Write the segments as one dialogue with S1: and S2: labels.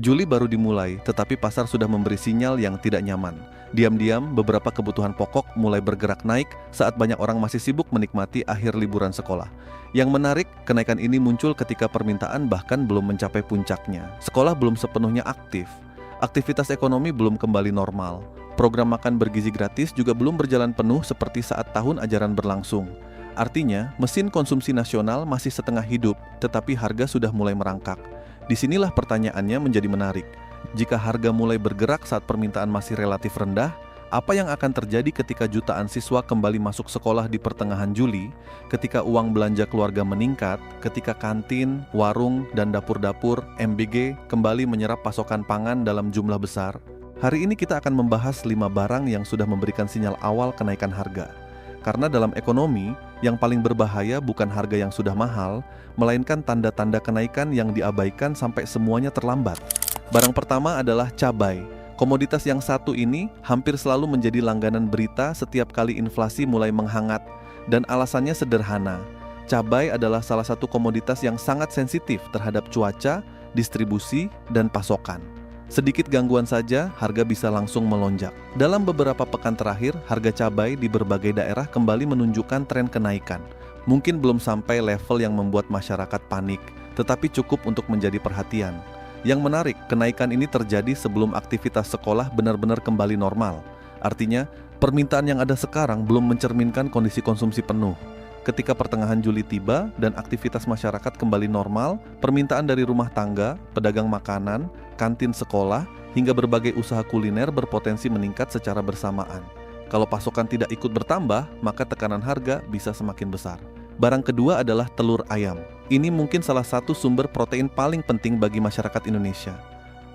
S1: Juli baru dimulai, tetapi pasar sudah memberi sinyal yang tidak nyaman. Diam-diam, beberapa kebutuhan pokok mulai bergerak naik saat banyak orang masih sibuk menikmati akhir liburan sekolah. Yang menarik, kenaikan ini muncul ketika permintaan bahkan belum mencapai puncaknya. Sekolah belum sepenuhnya aktif. Aktivitas ekonomi belum kembali normal. Program makan bergizi gratis juga belum berjalan penuh seperti saat tahun ajaran berlangsung. Artinya, mesin konsumsi nasional masih setengah hidup, tetapi harga sudah mulai merangkak. Disinilah pertanyaannya menjadi menarik. Jika harga mulai bergerak saat permintaan masih relatif rendah, apa yang akan terjadi ketika jutaan siswa kembali masuk sekolah di pertengahan Juli, ketika uang belanja keluarga meningkat, ketika kantin, warung, dan dapur-dapur MBG kembali menyerap pasokan pangan dalam jumlah besar? Hari ini kita akan membahas 5 barang yang sudah memberikan sinyal awal kenaikan harga. Karena dalam ekonomi, yang paling berbahaya bukan harga yang sudah mahal, melainkan tanda-tanda kenaikan yang diabaikan sampai semuanya terlambat. Barang pertama adalah cabai. Komoditas yang satu ini hampir selalu menjadi langganan berita setiap kali inflasi mulai menghangat, dan alasannya sederhana. Cabai adalah salah satu komoditas yang sangat sensitif terhadap cuaca, distribusi, dan pasokan. Sedikit gangguan saja, harga bisa langsung melonjak. Dalam beberapa pekan terakhir, harga cabai di berbagai daerah kembali menunjukkan tren kenaikan. Mungkin belum sampai level yang membuat masyarakat panik, tetapi cukup untuk menjadi perhatian. Yang menarik, kenaikan ini terjadi sebelum aktivitas sekolah benar-benar kembali normal. Artinya, permintaan yang ada sekarang belum mencerminkan kondisi konsumsi penuh. Ketika pertengahan Juli tiba dan aktivitas masyarakat kembali normal, permintaan dari rumah tangga, pedagang makanan, kantin sekolah, hingga berbagai usaha kuliner berpotensi meningkat secara bersamaan. Kalau pasokan tidak ikut bertambah, maka tekanan harga bisa semakin besar. Barang kedua adalah telur ayam. Ini mungkin salah satu sumber protein paling penting bagi masyarakat Indonesia.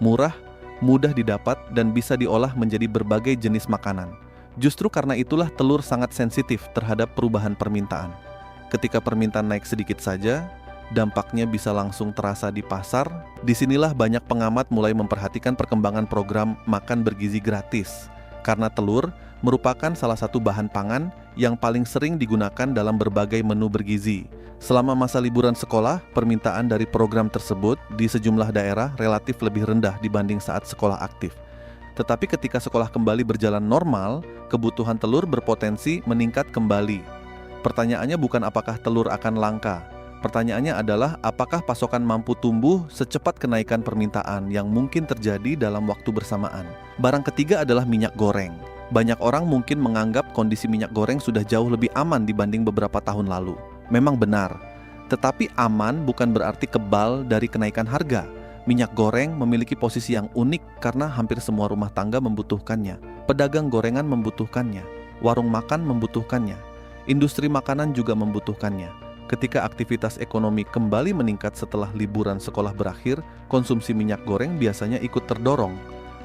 S1: Murah, mudah didapat, dan bisa diolah menjadi berbagai jenis makanan. Justru karena itulah telur sangat sensitif terhadap perubahan permintaan. Ketika permintaan naik sedikit saja, dampaknya bisa langsung terasa di pasar. Disinilah banyak pengamat mulai memperhatikan perkembangan program makan bergizi gratis. Karena telur merupakan salah satu bahan pangan yang paling sering digunakan dalam berbagai menu bergizi. Selama masa liburan sekolah, permintaan dari program tersebut di sejumlah daerah relatif lebih rendah dibanding saat sekolah aktif. Tetapi ketika sekolah kembali berjalan normal, kebutuhan telur berpotensi meningkat kembali. Pertanyaannya bukan apakah telur akan langka. Pertanyaannya adalah apakah pasokan mampu tumbuh secepat kenaikan permintaan yang mungkin terjadi dalam waktu bersamaan. Barang ketiga adalah minyak goreng. Banyak orang mungkin menganggap kondisi minyak goreng sudah jauh lebih aman dibanding beberapa tahun lalu. Memang benar, tetapi aman bukan berarti kebal dari kenaikan harga. Minyak goreng memiliki posisi yang unik karena hampir semua rumah tangga membutuhkannya. Pedagang gorengan membutuhkannya. Warung makan membutuhkannya. Industri makanan juga membutuhkannya. Ketika aktivitas ekonomi kembali meningkat setelah liburan sekolah berakhir, konsumsi minyak goreng biasanya ikut terdorong.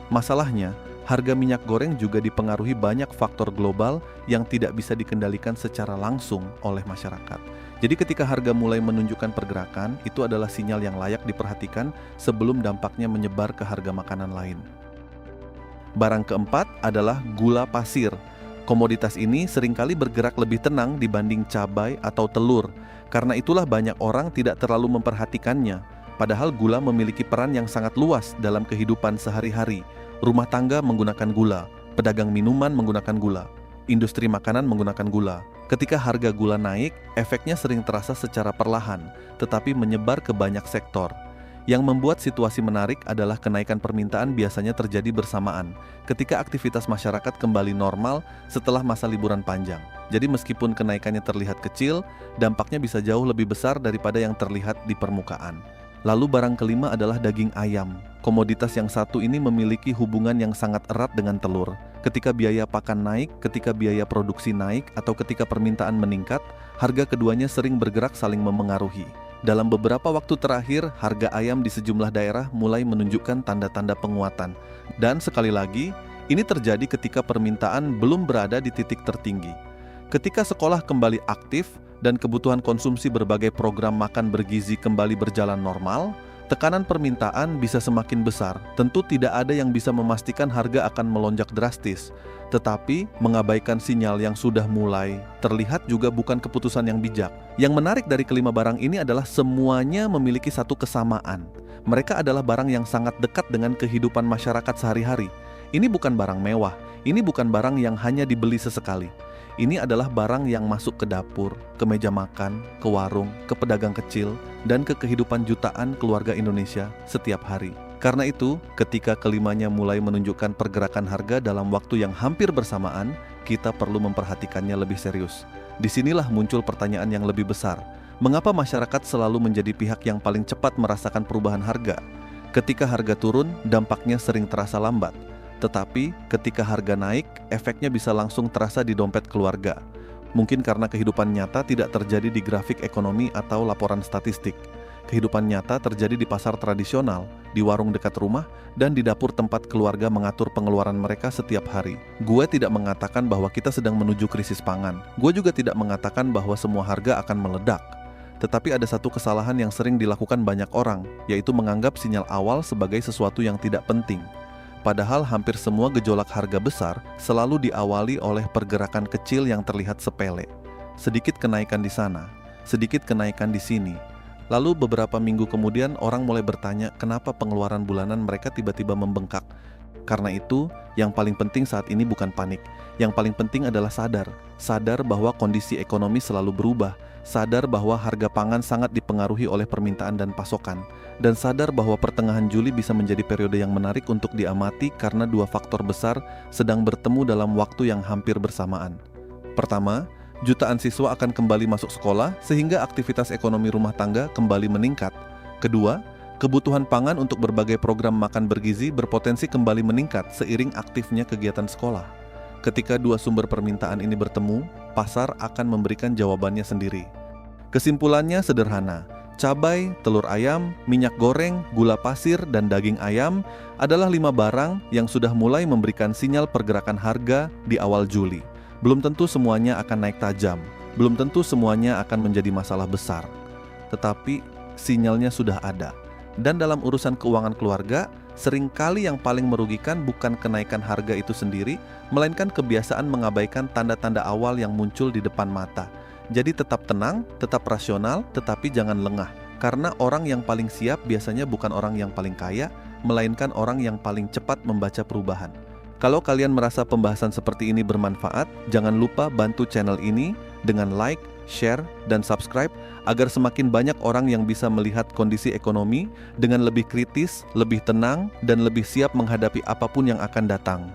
S1: Masalahnya, harga minyak goreng juga dipengaruhi banyak faktor global yang tidak bisa dikendalikan secara langsung oleh masyarakat. Jadi ketika harga mulai menunjukkan pergerakan, itu adalah sinyal yang layak diperhatikan sebelum dampaknya menyebar ke harga makanan lain. Barang keempat adalah gula pasir. Komoditas ini seringkali bergerak lebih tenang dibanding cabai atau telur. Karena itulah banyak orang tidak terlalu memperhatikannya. Padahal gula memiliki peran yang sangat luas dalam kehidupan sehari-hari. Rumah tangga menggunakan gula, pedagang minuman menggunakan gula, industri makanan menggunakan gula. Ketika harga gula naik, efeknya sering terasa secara perlahan, tetapi menyebar ke banyak sektor. Yang membuat situasi menarik adalah kenaikan permintaan biasanya terjadi bersamaan ketika aktivitas masyarakat kembali normal setelah masa liburan panjang. Jadi meskipun kenaikannya terlihat kecil, dampaknya bisa jauh lebih besar daripada yang terlihat di permukaan. Lalu barang kelima adalah daging ayam. Komoditas yang satu ini memiliki hubungan yang sangat erat dengan telur. Ketika biaya pakan naik, ketika biaya produksi naik, atau ketika permintaan meningkat, harga keduanya sering bergerak saling memengaruhi. Dalam beberapa waktu terakhir, harga ayam di sejumlah daerah mulai menunjukkan tanda-tanda penguatan. Dan sekali lagi, ini terjadi ketika permintaan belum berada di titik tertinggi. Ketika sekolah kembali aktif dan kebutuhan konsumsi berbagai program makan bergizi kembali berjalan normal, Tekanan permintaan bisa semakin besar. Tentu tidak ada yang bisa memastikan harga akan melonjak drastis. Tetapi mengabaikan sinyal yang sudah mulai terlihat juga bukan keputusan yang bijak. Yang menarik dari kelima barang ini adalah semuanya memiliki satu kesamaan. Mereka adalah barang yang sangat dekat dengan kehidupan masyarakat sehari-hari. Ini bukan barang mewah, ini bukan barang yang hanya dibeli sesekali. Ini adalah barang yang masuk ke dapur, ke meja makan, ke warung, ke pedagang kecil, dan ke kehidupan jutaan keluarga Indonesia setiap hari. Karena itu, ketika kelimanya mulai menunjukkan pergerakan harga dalam waktu yang hampir bersamaan, kita perlu memperhatikannya lebih serius. Disinilah muncul pertanyaan yang lebih besar. Mengapa masyarakat selalu menjadi pihak yang paling cepat merasakan perubahan harga? Ketika harga turun, dampaknya sering terasa lambat. Tetapi ketika harga naik, efeknya bisa langsung terasa di dompet keluarga. Mungkin karena kehidupan nyata tidak terjadi di grafik ekonomi atau laporan statistik. Kehidupan nyata terjadi di pasar tradisional, di warung dekat rumah, dan di dapur tempat keluarga mengatur pengeluaran mereka setiap hari. Gue tidak mengatakan bahwa kita sedang menuju krisis pangan. Gue juga tidak mengatakan bahwa semua harga akan meledak. Tetapi ada satu kesalahan yang sering dilakukan banyak orang, yaitu menganggap sinyal awal sebagai sesuatu yang tidak penting. Padahal hampir semua gejolak harga besar selalu diawali oleh pergerakan kecil yang terlihat sepele. Sedikit kenaikan di sana, sedikit kenaikan di sini. Lalu beberapa minggu kemudian orang mulai bertanya kenapa pengeluaran bulanan mereka tiba-tiba membengkak. Karena itu, yang paling penting saat ini bukan panik. Yang paling penting adalah sadar bahwa kondisi ekonomi selalu berubah, sadar bahwa harga pangan sangat dipengaruhi oleh permintaan dan pasokan, dan sadar bahwa pertengahan Juli bisa menjadi periode yang menarik untuk diamati karena dua faktor besar sedang bertemu dalam waktu yang hampir bersamaan. Pertama, jutaan siswa akan kembali masuk sekolah sehingga aktivitas ekonomi rumah tangga kembali meningkat. Kedua, kebutuhan pangan untuk berbagai program makan bergizi berpotensi kembali meningkat seiring aktifnya kegiatan sekolah. Ketika dua sumber permintaan ini bertemu, pasar akan memberikan jawabannya sendiri. Kesimpulannya sederhana, cabai, telur ayam, minyak goreng, gula pasir, dan daging ayam adalah 5 barang yang sudah mulai memberikan sinyal pergerakan harga di awal Juli. Belum tentu semuanya akan naik tajam, belum tentu semuanya akan menjadi masalah besar. Tetapi sinyalnya sudah ada. Dan dalam urusan keuangan keluarga, seringkali yang paling merugikan bukan kenaikan harga itu sendiri, melainkan kebiasaan mengabaikan tanda-tanda awal yang muncul di depan mata. Jadi tetap tenang, tetap rasional, tetapi jangan lengah. Karena orang yang paling siap biasanya bukan orang yang paling kaya, melainkan orang yang paling cepat membaca perubahan. Kalau kalian merasa pembahasan seperti ini bermanfaat, jangan lupa bantu channel ini dengan like, share, dan subscribe agar semakin banyak orang yang bisa melihat kondisi ekonomi dengan lebih kritis, lebih tenang, dan lebih siap menghadapi apapun yang akan datang.